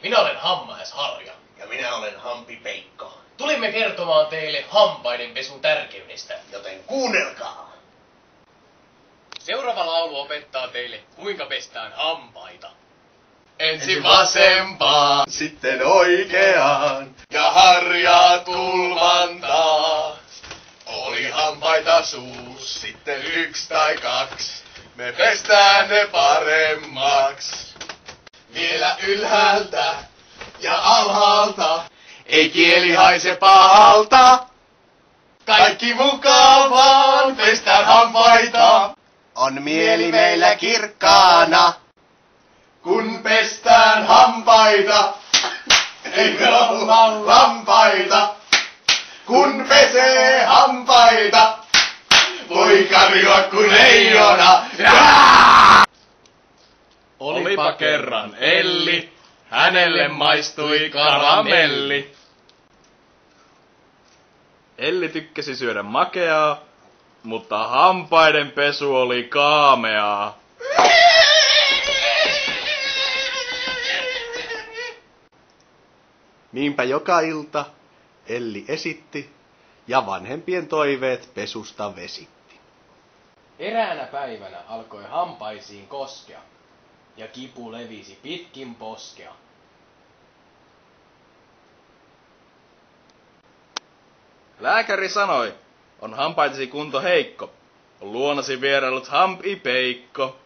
Minä olen Hammaisharja. Ja minä olen Hampi Peikko. Tulimme kertomaan teille hampaidenpesun tärkeydestä. Joten kuunnelkaa. Seuraava laulu opettaa teille, kuinka pestään hampaita. Ensin vasempaan, sitten oikeaan, ja harjaa tulvantaa. Oli hampaita suus, sitten 1 tai 2, me pestään ne paremmaks. Vielä ylhäältä ja alhaalta, ei kieli haise pahalta. Kaikki mukaan vaan pestään hampaita. On mieli meillä kirkkaana, kun pestään hampaita. Eikö olla lampaita, kun pesee hampaita. Voi karjua kun leijona. Olipa kerran Elli, hänelle maistui karamelli. Elli tykkäsi syödä makeaa, mutta hampaiden pesu oli kaameaa. Niinpä joka ilta Elli esitti ja vanhempien toiveet pesusta vesitti. Eräänä päivänä alkoi hampaisiin koskea, ja kipu levisi pitkin poskea. Lääkäri sanoi, on hampaitesi kunto heikko. On luonasi vierailut Hampi Peikko.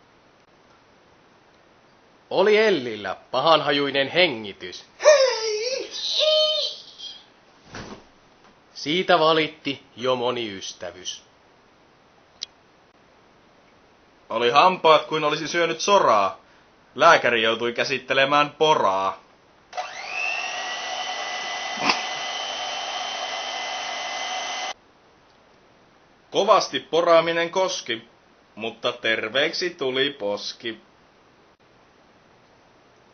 Oli Ellillä pahanhajuinen hengitys. Siitä valitti jo moni ystävys. Oli hampaat kuin olisi syönyt soraa. Lääkäri joutui käsittelemään poraa. Kovasti poraaminen koski, mutta terveeksi tuli poski.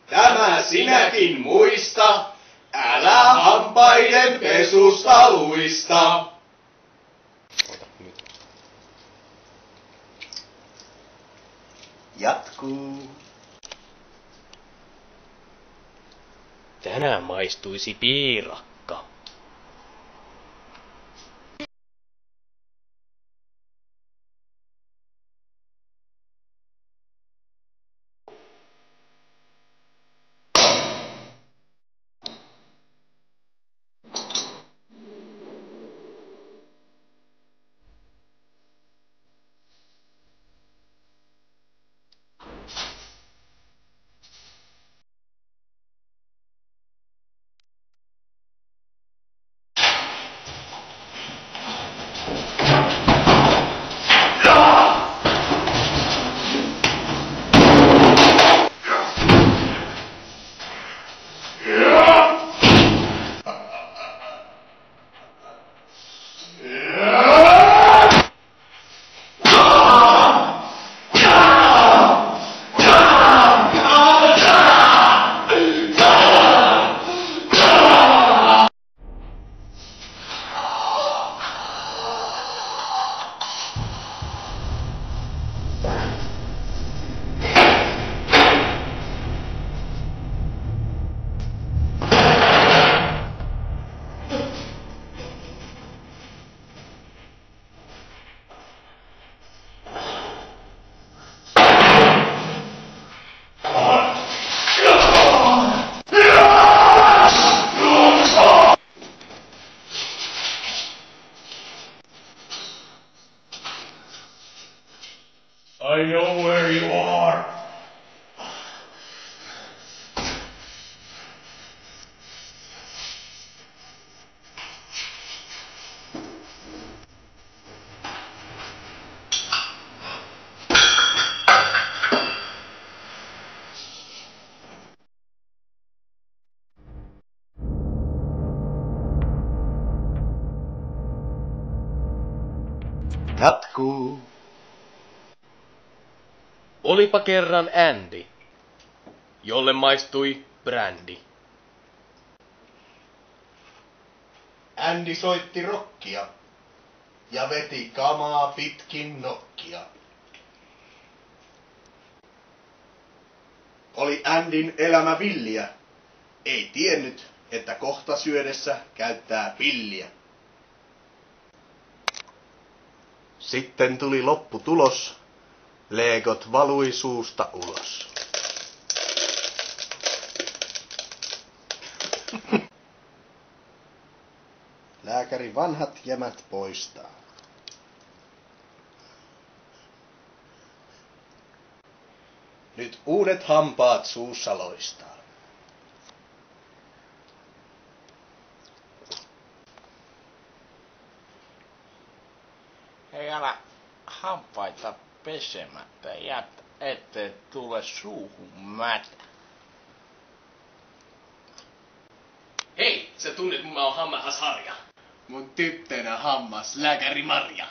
Tämä sinäkin muista, älä hampaiden pesusta luista. Jatkuu. Tänään maistuisi piirakka. I know where you are. Jatkuu. Olipa kerran Andy, jolle maistui brändi. Andy soitti rockia ja veti kamaa pitkin nokkia. Oli Andyn elämä villiä ei tiennyt, että kohta syödessä käyttää pilliä. Sitten tuli lopputulos. Legot valui suusta ulos. Lääkäri vanhat jämät poistaa. Nyt uudet hampaat suussa loistaa. Ei ala hampaita pesemättä, ettei tule suuhun mätä. Hei, sä tunnet mä oon Hammas Harja. Mun tyttönä Hammas lääkäri Marja.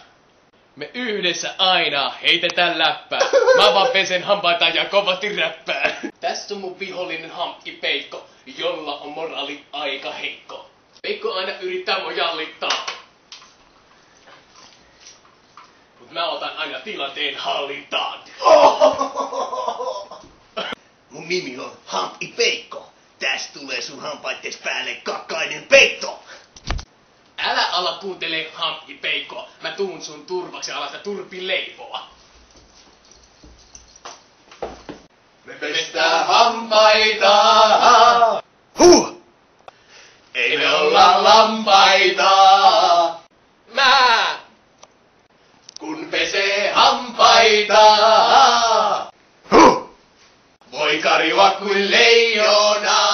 Me yhdessä aina heitetään läppää. Mä vaan pesen hampaita ja kovasti räppää. Tässä on mun vihollinen Hamppi Peikko, jolla on moraali aika heikko. Peikko aina yrittää mua jallittaa. Mut mä otan aina tilanteen hallintaan. Mun nimi on Hamppi Peikko. Tästä tulee sun hampaittes päälle kakkainen peitto. Älä ala kuuntele Hamppi Peikko. Mä tuun sun turvaksi alasta turpin leipoa. Me pestään hampaita. Ei me olla lampaita. Mä kun pesee hampaita. Voi karjua kuin leijona.